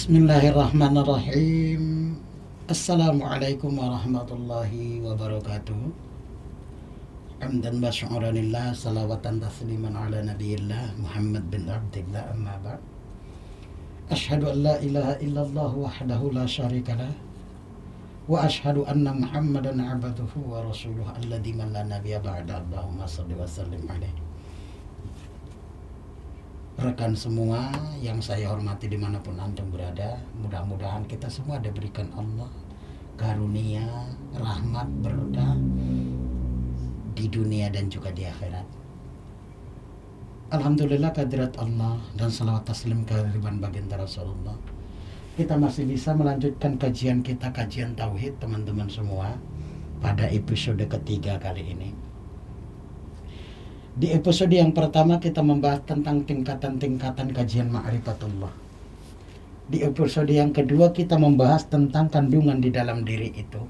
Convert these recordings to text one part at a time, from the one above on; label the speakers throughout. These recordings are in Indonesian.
Speaker 1: Bismillahirrahmanirrahim. Assalamualaikum warahmatullahi wabarakatuh. Hamdan wa syu'ranillah, salawatan tasliman ala nabiyillah Muhammad bin Abdillah, amma ba'd. Ashhadu an la ilaha illallah wahdahu la syarikalah wa ashhadu anna Muhammadan abduhu wa rasuluh alladzi man la nabiyya ba'da. Allahumma shalli wa sallim alaihi. Rekan semua yang saya hormati dimanapun antum berada, mudah-mudahan kita semua diberikan Allah karunia, rahmat, berkah di dunia dan juga di akhirat. Alhamdulillah kehadirat Allah dan salawat taslim kehadiran baginda Rasulullah. Kita masih bisa melanjutkan kajian kita, kajian tauhid teman-teman semua, pada episode ketiga kali ini. Di episode yang pertama kita membahas tentang tingkatan-tingkatan kajian ma'rifatullah. Di episode yang kedua kita membahas tentang kandungan di dalam diri itu,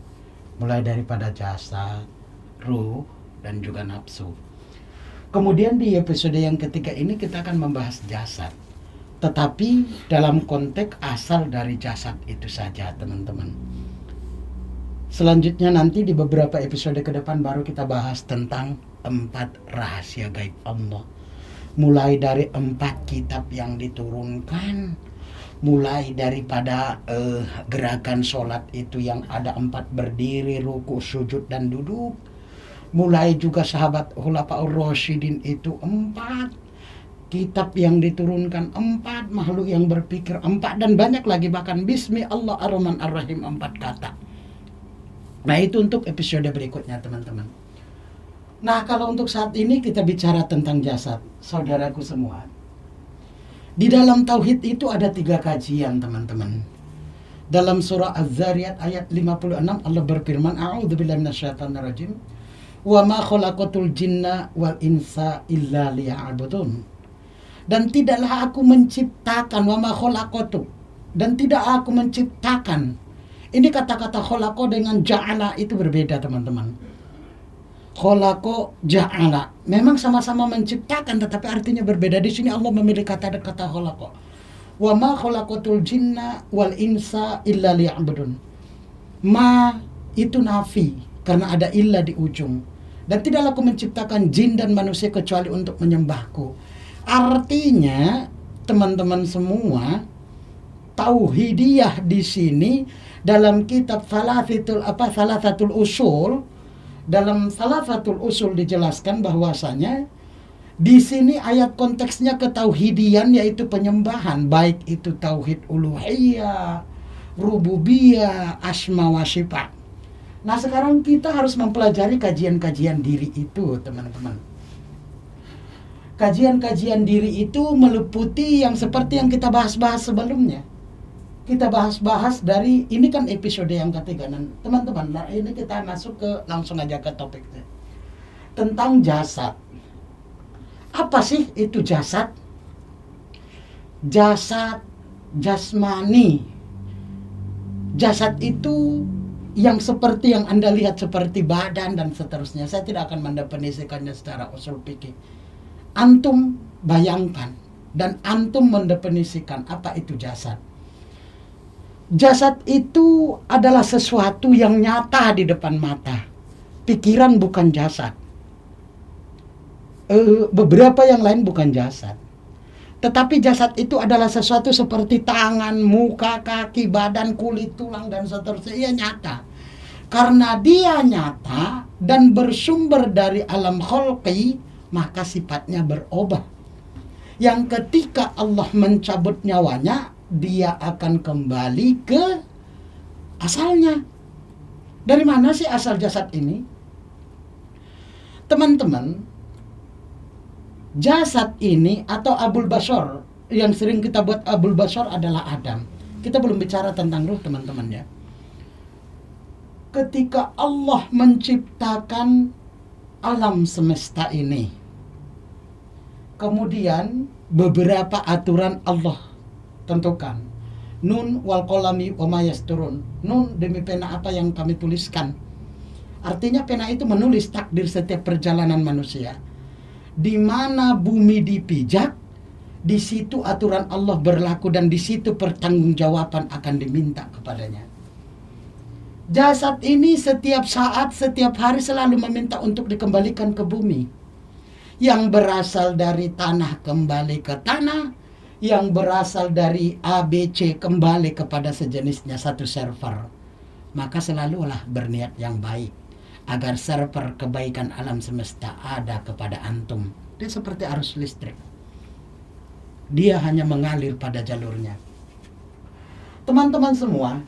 Speaker 1: mulai daripada jasad, ruh, dan juga nafsu. Kemudian di episode yang ketiga ini kita akan membahas jasad, tetapi dalam konteks asal dari jasad itu saja, teman-teman. Selanjutnya nanti di beberapa episode ke depan baru kita bahas tentang 4 rahasia gaib Allah, mulai dari 4 kitab yang diturunkan, mulai daripada gerakan sholat itu yang ada 4 berdiri, ruku, sujud, dan duduk, mulai juga sahabat Khulafaur Rasyidin itu 4 kitab yang diturunkan, 4 makhluk yang berpikir 4, dan banyak lagi, bahkan Bismi Allah Ar-Rahman Ar-Rahim 4 kata. Nah itu untuk episode berikutnya, teman-teman. Nah, kalau untuk saat ini kita bicara tentang jasad, saudaraku semua. Di dalam tauhid itu ada 3 kajian, teman-teman. Dalam surah Az-Zariyat ayat 56 Allah berfirman, A'udzubillahi minasyaitonirrajim. Wa ma khalaqatul jinna wal insa illa liya'budun. Dan tidaklah aku menciptakan, wa ma khalaqatu, dan tidak aku menciptakan. Ini kata-kata khalaqa dengan ja'ala itu berbeda, teman-teman. Khalaqa ja'ala memang sama-sama menciptakan, tetapi artinya berbeda. Di sini Allah memilih kata-kata khalaqa. Wa ma khalaqatul jinna wal insa illa liya'budun. Ma itu nafi karena ada illa di ujung. Dan tidaklah aku menciptakan jin dan manusia kecuali untuk menyembahku. Artinya, teman-teman semua, tauhidiyah di sini dalam kitab Thalathatul Usul, dalam Thalathatul Usul dijelaskan bahwasanya di sini ayat konteksnya ketauhidian, yaitu penyembahan, baik itu tauhid uluhiyah, rububiyah, asma wa sifat. Nah, sekarang kita harus mempelajari kajian-kajian diri itu, teman-teman. Kajian-kajian diri itu meliputi yang seperti yang kita bahas-bahas sebelumnya. Kita bahas-bahas dari, ini kan episode yang ketiga, teman-teman. Nah, ini kita masuk ke, langsung aja ke topiknya. Tentang jasad. Apa sih itu jasad? Jasad, jasmani. Jasad itu yang seperti yang Anda lihat, seperti badan dan seterusnya. Saya tidak akan mendefinisikannya secara usul fikih. Antum bayangkan dan antum mendefinisikan apa itu jasad. Jasad itu adalah sesuatu yang nyata di depan mata. Pikiran bukan jasad. Beberapa yang lain bukan jasad. Tetapi jasad itu adalah sesuatu seperti tangan, muka, kaki, badan, kulit, tulang, dan seterusnya. Ia nyata. Karena dia nyata dan bersumber dari alam khalqi, maka sifatnya berubah. Yang ketika Allah mencabut nyawanya, dia akan kembali ke asalnya. Dari mana sih asal jasad ini? Teman-teman, jasad ini atau Abul Bashar, yang sering kita buat Abul Bashar adalah Adam. Kita belum bicara tentang ruh, teman-teman ya. Ketika Allah menciptakan alam semesta ini, kemudian beberapa aturan Allah tentukan. Nun wal qalami wa ma yasturun. Nun demi pena apa yang kami tuliskan. Artinya pena itu menulis takdir setiap perjalanan manusia. Di mana bumi dipijak, Di situ aturan Allah berlaku dan di situ pertanggungjawaban akan diminta kepadanya. Jasad ini setiap saat, setiap hari selalu meminta untuk dikembalikan ke bumi. Yang berasal dari tanah kembali ke tanah, yang berasal dari ABC kembali kepada sejenisnya satu server. Maka selalulah berniat yang baik agar server kebaikan alam semesta ada kepada antum. Dia seperti arus listrik. Dia hanya mengalir pada jalurnya. Teman-teman semua,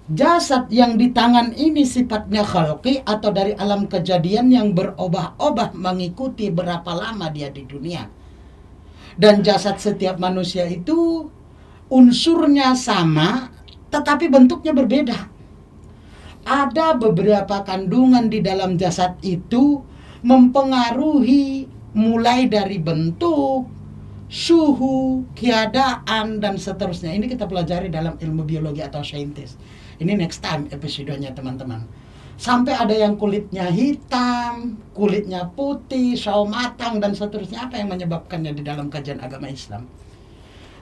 Speaker 1: jasad yang di tangan ini sifatnya khalqi atau dari alam kejadian yang berubah-ubah mengikuti berapa lama dia di dunia. Dan jasad setiap manusia itu unsurnya sama tetapi bentuknya berbeda. Ada beberapa kandungan di dalam jasad itu mempengaruhi mulai dari bentuk, suhu, keadaan, dan seterusnya. Ini kita pelajari dalam ilmu biologi atau saintis. Ini next time episodenya teman-teman. Sampai ada yang kulitnya hitam, kulitnya putih, sawo matang, dan seterusnya. Apa yang menyebabkannya di dalam kajian agama Islam?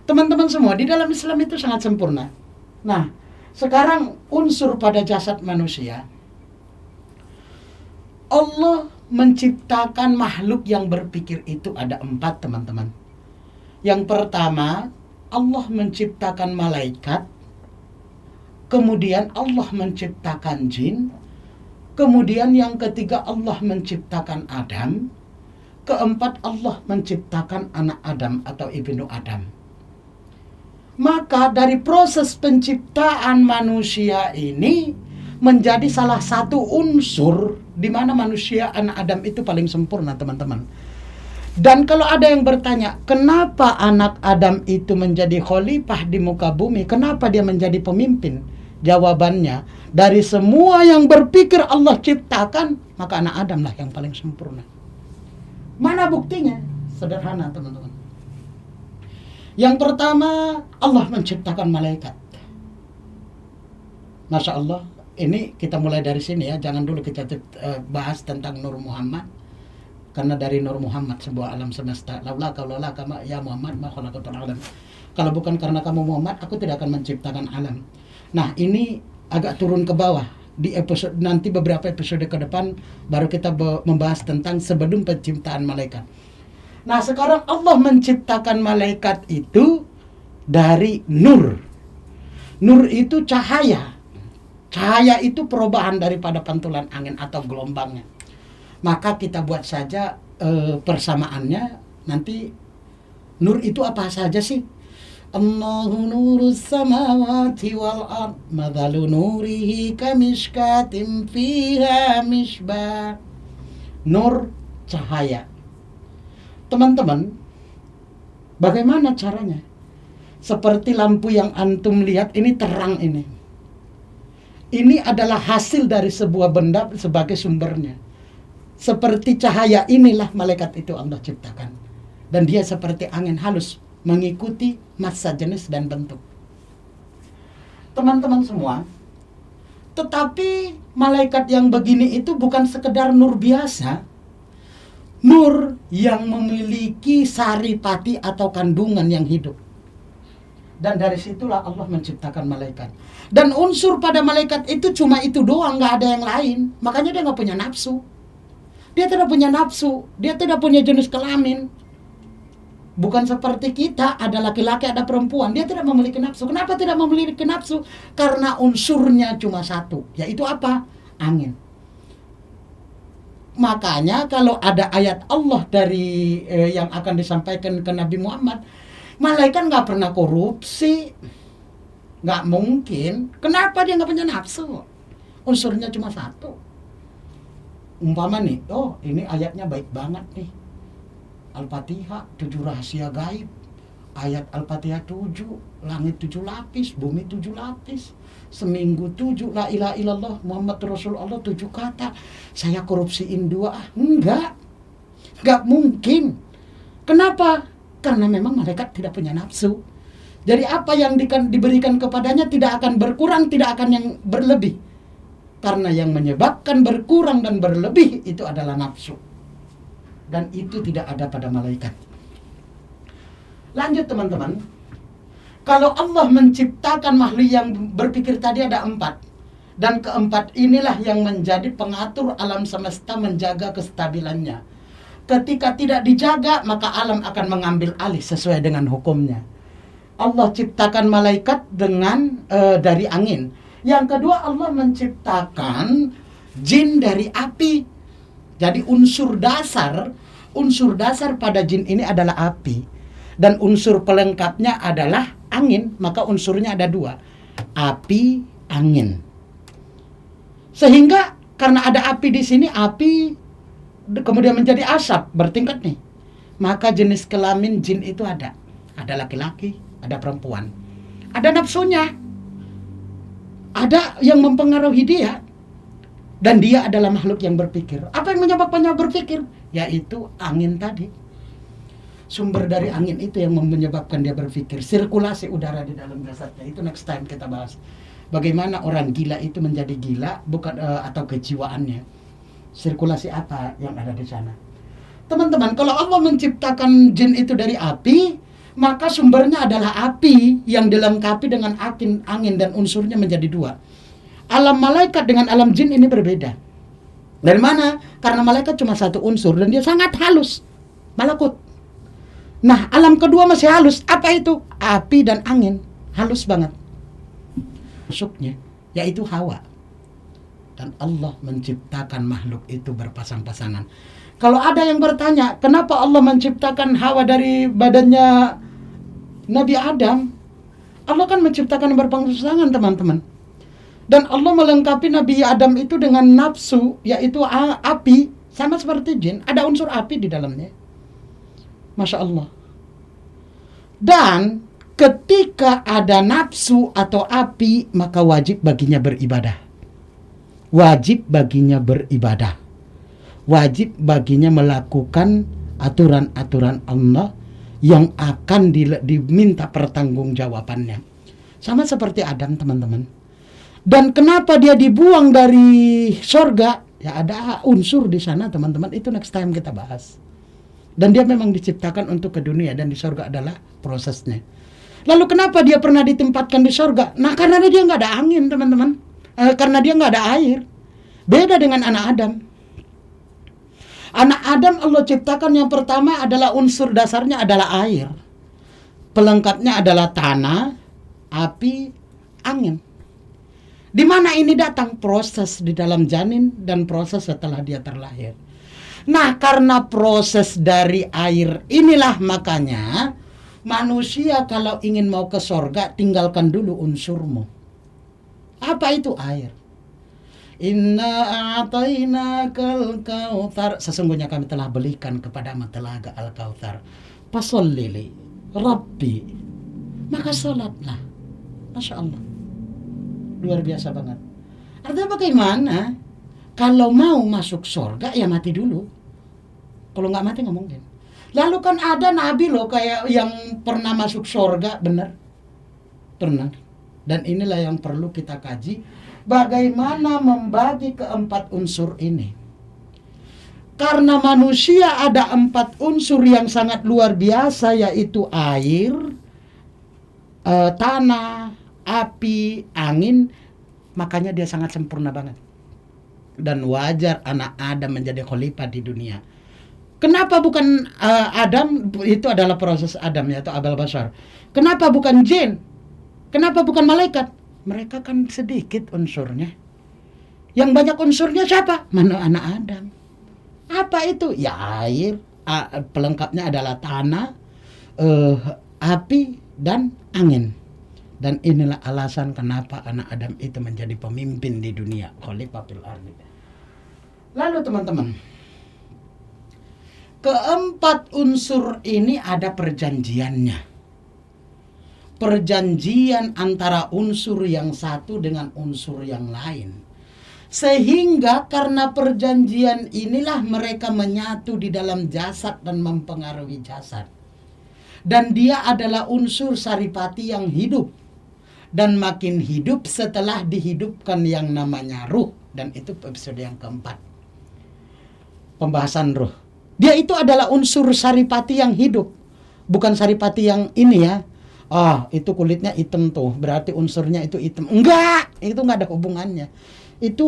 Speaker 1: Teman-teman semua, di dalam Islam itu sangat sempurna. Nah, sekarang unsur pada jasad manusia. Allah menciptakan makhluk yang berpikir itu ada 4, teman-teman. Yang pertama, Allah menciptakan malaikat. Kemudian Allah menciptakan jin. Kemudian yang ketiga Allah menciptakan Adam. Keempat Allah menciptakan anak Adam atau ibnu Adam. Maka dari proses penciptaan manusia ini menjadi salah satu unsur di mana manusia anak Adam itu paling sempurna, teman-teman. Dan kalau ada yang bertanya, kenapa anak Adam itu menjadi khalifah di muka bumi? Kenapa dia menjadi pemimpin? Jawabannya, dari semua yang berpikir Allah ciptakan, maka anak Adam lah yang paling sempurna. Mana buktinya? Sederhana, teman-teman. Yang pertama, Allah menciptakan malaikat. Masya Allah, ini kita mulai dari sini ya. Jangan dulu kita bahas tentang Nur Muhammad. Karena dari Nur Muhammad sebuah alam semesta. Laula kaulala kama ya Muhammad ma khalaqatul alam. Kalau bukan karena kamu Muhammad, aku tidak akan menciptakan alam. Nah, ini agak turun ke bawah. Di episode nanti, beberapa episode ke depan baru kita membahas tentang sebelum penciptaan malaikat. Nah, sekarang Allah menciptakan malaikat itu dari nur. Nur itu cahaya. Cahaya itu perubahan daripada pantulan angin atau gelombangnya. Maka kita buat saja persamaannya. Nanti nur itu apa saja sih? Allahu nurus samawati wal ard mathalu nurihi kamishkatin fiha misbah. Nur, cahaya. Teman-teman, bagaimana caranya? Seperti lampu yang antum lihat ini, terang ini. Ini adalah hasil dari sebuah benda sebagai sumbernya. Seperti cahaya inilah malaikat itu Allah ciptakan. Dan dia seperti angin halus, mengikuti massa, jenis, dan bentuk. Teman-teman semua, tetapi malaikat yang begini itu bukan sekedar nur biasa. Nur yang memiliki saripati atau kandungan yang hidup. Dan dari situlah Allah menciptakan malaikat. Dan unsur pada malaikat itu cuma itu doang, gak ada yang lain. Makanya dia gak punya nafsu. Dia tidak punya nafsu, dia tidak punya jenis kelamin. Bukan seperti kita, ada laki-laki, ada perempuan. Dia tidak memiliki nafsu. Kenapa tidak memiliki nafsu? Karena unsurnya cuma satu, yaitu apa? Angin. Makanya kalau ada ayat Allah dari yang akan disampaikan ke Nabi Muhammad, malaikat gak pernah korupsi. Gak mungkin. Kenapa dia gak punya nafsu? Unsurnya cuma satu. Umpama nih, oh ini ayatnya baik banget nih. Al-Fatihah, 7 rahasia gaib. Ayat Al-Fatihah 7, langit 7 lapis, bumi 7 lapis. Seminggu 7, la ilaha illallah, Muhammad Rasulullah 7 kata. Saya korupsiin 2, enggak mungkin. Kenapa? Karena memang malaikat tidak punya nafsu. Jadi apa yang diberikan kepadanya tidak akan berkurang, tidak akan yang berlebih. Karena yang menyebabkan berkurang dan berlebih itu adalah nafsu. Dan itu tidak ada pada malaikat. Lanjut teman-teman. Kalau Allah menciptakan makhluk yang berpikir tadi ada 4. Dan keempat inilah yang menjadi pengatur alam semesta, menjaga kestabilannya. Ketika tidak dijaga, maka alam akan mengambil alih sesuai dengan hukumnya. Allah ciptakan malaikat dengan dari angin. Yang kedua, Allah menciptakan jin dari api. Jadi unsur dasar pada jin ini adalah api. Dan unsur pelengkapnya adalah angin. Maka unsurnya ada 2. Api, angin. Sehingga karena ada api di sini, api kemudian menjadi asap bertingkat nih. Maka jenis kelamin jin itu ada. Ada laki-laki, ada perempuan. Ada nafsunya. Ada yang mempengaruhi dia. Dan dia adalah makhluk yang berpikir. Apa yang menyebabkannya berpikir? Yaitu angin tadi. Sumber dari angin itu yang menyebabkan dia berpikir. Sirkulasi udara di dalam jasadnya. Itu next time kita bahas. Bagaimana orang gila itu menjadi gila, bukan atau kejiwaannya. Sirkulasi apa yang ada di sana. Teman-teman, kalau Allah menciptakan jin itu dari api, maka sumbernya adalah api yang dilengkapi dengan angin dan unsurnya menjadi 2. Alam malaikat dengan alam jin ini berbeda. Dari mana? Karena malaikat cuma 1 unsur dan dia sangat halus. Malakut. Nah, alam kedua masih halus. Apa itu? Api dan angin. Halus banget. Masuknya, yaitu Hawa. Dan Allah menciptakan makhluk itu berpasang-pasangan. Kalau ada yang bertanya, kenapa Allah menciptakan Hawa dari badannya Nabi Adam? Allah kan menciptakan berpasang-pasangan, teman-teman. Dan Allah melengkapi Nabi Adam itu dengan nafsu, yaitu api, sama seperti jin. Ada unsur api di dalamnya. Masya Allah. Dan ketika ada nafsu atau api, maka wajib baginya beribadah. Wajib baginya beribadah. Wajib baginya melakukan aturan-aturan Allah yang akan diminta pertanggungjawabannya. Sama seperti Adam, teman-teman. Dan kenapa dia dibuang dari sorga? Ya ada unsur di sana, teman-teman. Itu next time kita bahas. Dan dia memang diciptakan untuk ke dunia, dan di sorga adalah prosesnya. Lalu kenapa dia pernah ditempatkan di sorga? Nah, karena dia nggak ada angin, teman-teman. Karena dia nggak ada air. Beda dengan anak Adam. Anak Adam Allah ciptakan yang pertama adalah unsur dasarnya adalah air. Pelengkapnya adalah tanah, api, angin. Di mana ini datang? Proses di dalam janin dan proses setelah dia terlahir. Nah, karena proses dari air inilah makanya manusia kalau ingin mau ke sorga, tinggalkan dulu unsurmu. Apa itu air? Inna a'tainakal kautsar. Sesungguhnya kami telah belikan kepadamu telaga al-kautsar. Fasholli Rabbi. Maka sholatlah. Masya Allah. Luar biasa banget. Artinya bagaimana? Kalau mau masuk sorga, ya mati dulu. Kalau nggak mati nggak mungkin. Lalu kan ada nabi loh kayak yang pernah masuk sorga, benar? Pernah. Dan inilah yang perlu kita kaji. Bagaimana membagi keempat unsur ini. Karena manusia ada 4 unsur yang sangat luar biasa, yaitu air, tanah, api, angin. Makanya dia sangat sempurna banget. Dan wajar anak Adam menjadi khalifah di dunia. Kenapa bukan Adam? Itu adalah proses Adam, yaitu Abul Bashar. Kenapa bukan jin? Kenapa bukan malaikat? Mereka kan sedikit unsurnya. Yang banyak unsurnya siapa? Mana anak Adam. Apa itu? Ya air. Pelengkapnya adalah tanah, api, dan angin. Dan inilah alasan kenapa anak Adam itu menjadi pemimpin di dunia. Khalifah fil ardi. Lalu teman-teman, keempat unsur ini ada perjanjiannya. Perjanjian antara unsur yang satu dengan unsur yang lain. Sehingga karena perjanjian inilah mereka menyatu di dalam jasad dan mempengaruhi jasad. Dan dia adalah unsur saripati yang hidup. Dan makin hidup setelah dihidupkan yang namanya ruh. Dan itu episode yang keempat. Pembahasan ruh. Dia itu adalah unsur saripati yang hidup. Bukan saripati yang ini ya. Itu kulitnya hitam tuh, berarti unsurnya itu hitam. Enggak, itu enggak ada hubungannya. Itu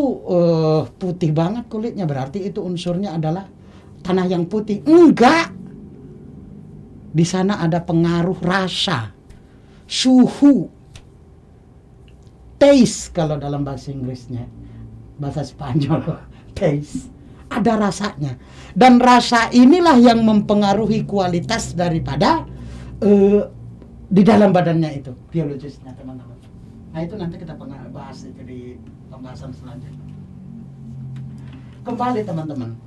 Speaker 1: putih banget kulitnya, berarti itu unsurnya adalah tanah yang putih. Enggak. Di sana ada pengaruh rasa, suhu, taste kalau dalam bahasa Inggrisnya, bahasa Spanyol, taste. Ada rasanya. Dan rasa inilah yang mempengaruhi kualitas daripada di dalam badannya itu, biologisnya teman-teman. Nah itu nanti kita bahas itu di pembahasan selanjutnya. Kembali teman-teman,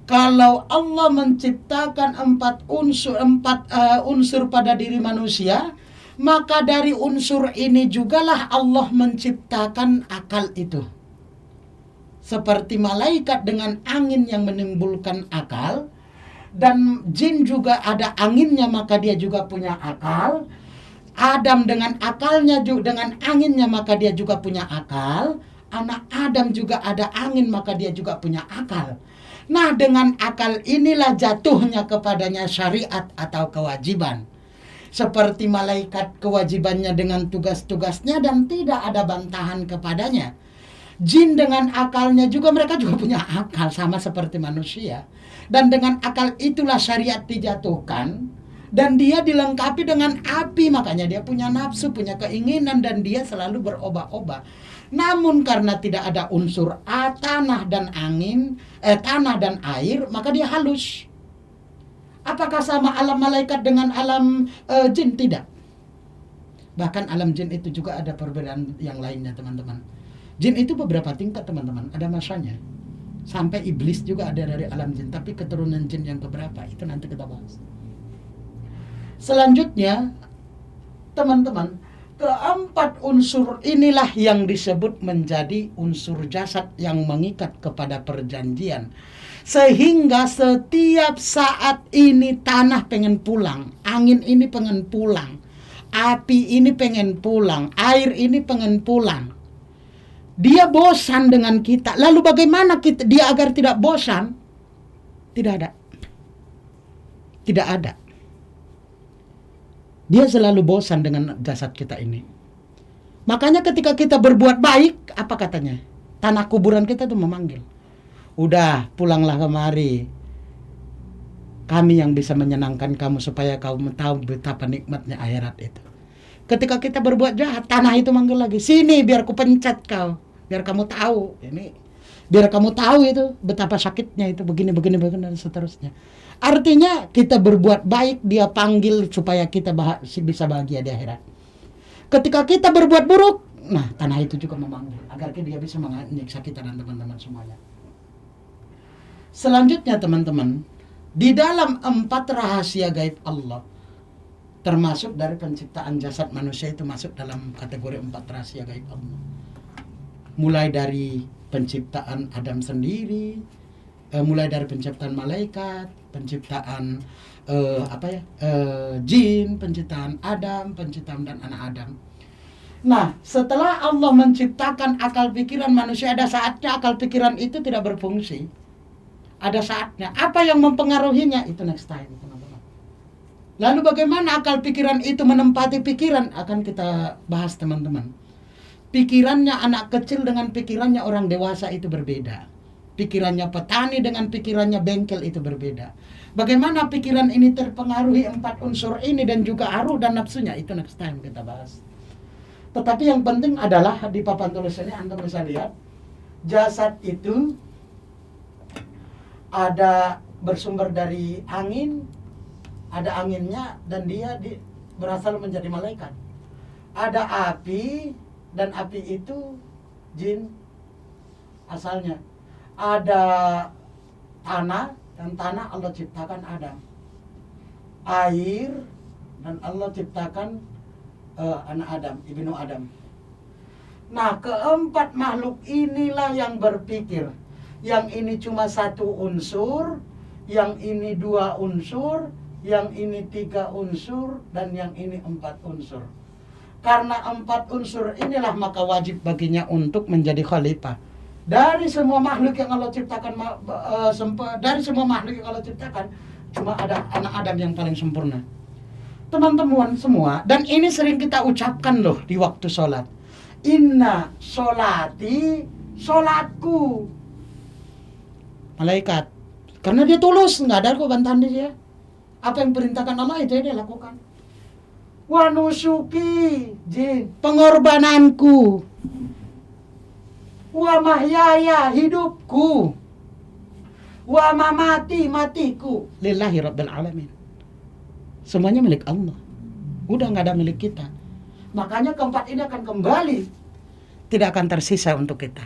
Speaker 1: kalau Allah menciptakan empat unsur pada diri manusia, maka dari unsur ini jugalah Allah menciptakan akal itu. Seperti malaikat dengan angin yang menimbulkan akal, dan jin juga ada anginnya maka dia juga punya akal. Adam dengan akalnya juga, dengan anginnya maka dia juga punya akal. Anak Adam juga ada angin maka dia juga punya akal. Nah, dengan akal inilah jatuhnya kepadanya syariat atau kewajiban. Seperti malaikat kewajibannya dengan tugas-tugasnya dan tidak ada bantahan kepadanya. Jin dengan akalnya juga, mereka juga punya akal sama seperti manusia. Dan dengan akal itulah syariat dijatuhkan. Dan dia dilengkapi dengan api, makanya dia punya nafsu, punya keinginan, dan dia selalu berubah-ubah. Namun karena tidak ada unsur tanah dan air, maka dia halus. Apakah sama alam malaikat dengan alam jin? Tidak. Bahkan alam jin itu juga ada perbedaan yang lainnya teman-teman. Jin itu beberapa tingkat teman-teman, ada masanya. Sampai iblis juga ada dari alam jin, tapi keturunan jin yang keberapa itu nanti kita bahas. Selanjutnya teman-teman, keempat unsur inilah yang disebut menjadi unsur jasad yang mengikat kepada perjanjian. Sehingga setiap saat ini tanah pengen pulang, angin ini pengen pulang, api ini pengen pulang, air ini pengen pulang. Dia bosan dengan kita. Lalu bagaimana dia agar tidak bosan? Tidak ada. Tidak ada. Dia selalu bosan dengan jasad kita ini. Makanya ketika kita berbuat baik, apa katanya? Tanah kuburan kita tuh memanggil. Udah, pulanglah kemari. Kami yang bisa menyenangkan kamu supaya kamu tahu betapa nikmatnya akhirat itu. Ketika kita berbuat jahat, tanah itu manggil lagi. Sini biar ku pencet kau. Biar kamu tahu. Biar kamu tahu itu betapa sakitnya itu, begini dan seterusnya. Artinya kita berbuat baik, dia panggil supaya kita bisa bahagia di akhirat. Ketika kita berbuat buruk, nah tanah itu juga memanggil agar dia bisa menyiksa kita dan teman-teman semuanya. Selanjutnya teman-teman, di dalam 4 rahasia gaib Allah, termasuk dari penciptaan jasad manusia itu masuk dalam kategori 4 rahasia gaib Allah. Mulai dari penciptaan Adam sendiri, mulai dari penciptaan malaikat, penciptaan jin, penciptaan Adam, penciptaan dan anak Adam. Nah, setelah Allah menciptakan akal pikiran manusia, ada saatnya akal pikiran itu tidak berfungsi. Ada saatnya. Apa yang mempengaruhinya? Itu next time, teman-teman. Lalu bagaimana akal pikiran itu menempati pikiran? Akan kita bahas, teman-teman. Pikirannya anak kecil dengan pikirannya orang dewasa itu berbeda. Pikirannya petani dengan pikirannya bengkel itu berbeda. Bagaimana pikiran ini terpengaruhi 4 unsur ini dan juga arus dan nafsunya, itu next time kita bahas. Tetapi yang penting adalah di papan tulis ini Anda bisa lihat, jasad itu ada bersumber dari angin, ada anginnya dan dia berasal menjadi malaikat. Ada api, dan api itu jin asalnya. Ada tanah, dan tanah Allah ciptakan Adam. Air, dan Allah ciptakan anak Adam, ibnu Adam. Nah, keempat makhluk inilah yang berpikir. Yang ini cuma 1 unsur, yang ini 2 unsur, yang ini 3 unsur, dan yang ini 4 unsur. Karena 4 unsur inilah maka wajib baginya untuk menjadi khalifah. Dari semua makhluk yang Allah ciptakan, cuma ada anak Adam yang paling sempurna. teman-teman semua, dan ini sering kita ucapkan loh di waktu sholat. Inna sholati, sholatku. Malaikat, karena dia tulus, nggak ada kok bantahan dia. Apa yang perintahkan Allah itu dia lakukan. Wa nusuki, pengorbananku. Wa mahyaya, hidupku. Wa mamati, matiku. Lillahi rabbil alamin. Semuanya milik Allah. Udah nggak ada milik kita. Makanya keempat ini akan kembali. Tidak akan tersisa untuk kita.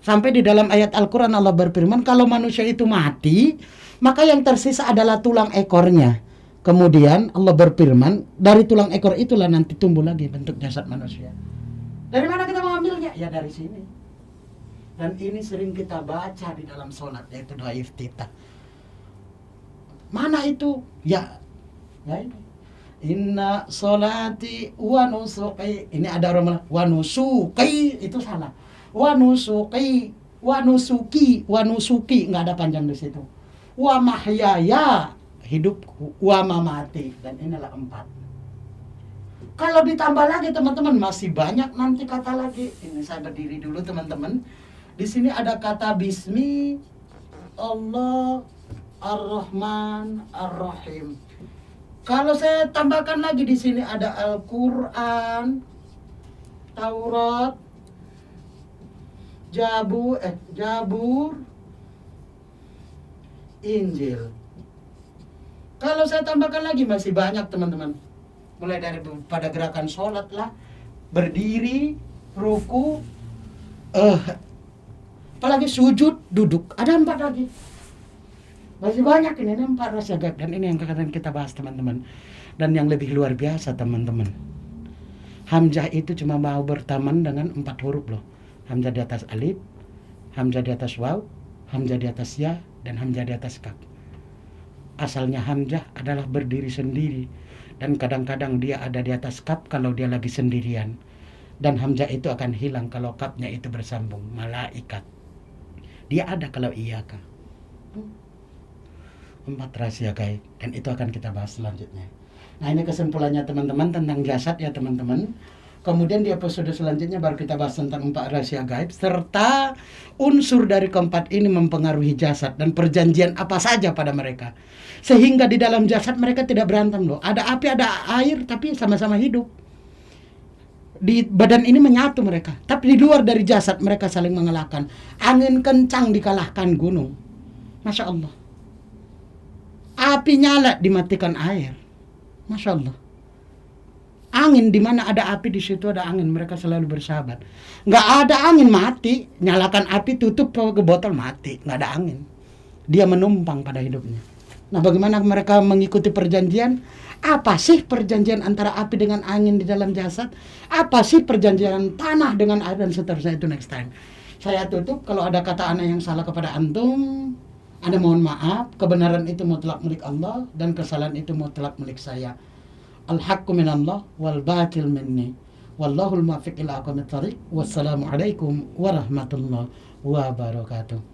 Speaker 1: Sampai di dalam ayat Al-Quran Allah berfirman, kalau manusia itu mati, maka yang tersisa adalah tulang ekornya. Kemudian Allah berfirman, dari tulang ekor itulah nanti tumbuh lagi bentuk jasad manusia. Dari mana kita mengambilnya? Ya dari sini. Dan ini sering kita baca di dalam sholat, yaitu doa iftitah. Mana itu? Ya ini. Inna sholati wa nusuki. Ini ada orang bilang wa nusuki, itu salah. Wa nusuki, wa nusuki, nggak ada panjang di situ. Wa mahyaya, hidupku, wa mamati, dan inilah 4. Kalau ditambah lagi teman-teman masih banyak nanti kata lagi. Ini saya berdiri dulu teman-teman. Di sini ada kata bismi Allah Ar-Rahman Ar-Rahim. Kalau saya tambahkan lagi di sini ada Al-Qur'an, Taurat, Jabur, Injil. Kalau saya tambahkan lagi masih banyak teman-teman. Mulai dari pada gerakan sholat lah, berdiri, ruku, apalagi sujud, duduk. Ada 4 lagi. Masih banyak ini 4 rahasia gaib. Dan ini yang akan kita bahas teman-teman. Dan yang lebih luar biasa teman-teman. Hamzah itu cuma mau berteman dengan 4 huruf loh. Hamzah di atas alif, Hamzah di atas waw, Hamzah di atas ya, dan Hamzah di atas kaf. Asalnya Hamzah adalah berdiri sendiri. Dan kadang-kadang dia ada di atas kaf kalau dia lagi sendirian. Dan Hamzah itu akan hilang kalau kafnya itu bersambung. Malaikat. Dia ada kalau iya kah. 4 rahasia gaib. Dan itu akan kita bahas selanjutnya. Nah ini kesimpulannya teman-teman tentang jasad ya teman-teman. Kemudian di episode selanjutnya baru kita bahas tentang 4 rahasia gaib. Serta unsur dari keempat ini mempengaruhi jasad. Dan perjanjian apa saja pada mereka. Sehingga di dalam jasad mereka tidak berantem loh. Ada api, ada air, tapi sama-sama hidup. Di badan ini menyatu mereka. Tapi di luar dari jasad mereka saling mengalahkan. Angin kencang dikalahkan gunung. Masya Allah. Api nyala dimatikan air. Masya Allah. Angin di mana ada api di situ ada angin. Mereka selalu bersahabat. Nggak ada angin mati. Nyalakan api tutup ke botol mati. Nggak ada angin. Dia menumpang pada hidupnya. Nah bagaimana mereka mengikuti perjanjian? Apa sih perjanjian antara api dengan angin di dalam jasad? Apa sih perjanjian tanah dengan air dan seterusnya itu next time. Saya tutup kalau ada kata ana yang salah kepada antum. Anda mohon maaf, kebenaran itu mutlak milik Allah dan kesalahan itu mutlak milik saya. Al-haqqu minallah wal batil minni. Wallahul muwaffiq ila aqwamit thariq. Wassalamualaikum warahmatullahi wabarakatuh.